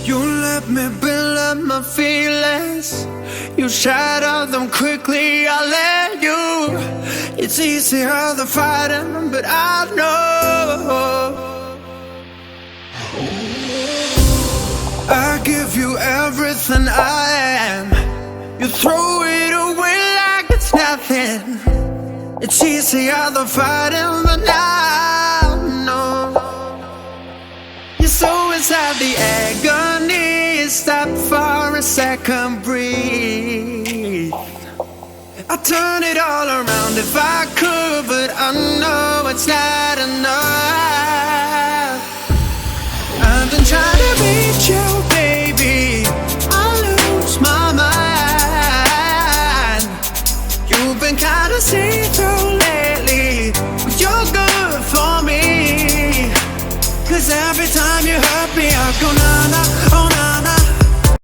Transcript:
You let me build up my feelings. You shatter them quickly, I let you. It's easier than fighting, but I know I give you everything I am. You throw it away like it's nothing. It's easier than fighting, but now no. You're so inside the agony. Stop for a second, breathe. I'd turn it all around if I could, but I know it's not enough. I've been trying to reach you, baby. I lose my mind. You've been kinda see-through lately, but you're good for me. 'Cause every time you hurt me, I go na-na, oh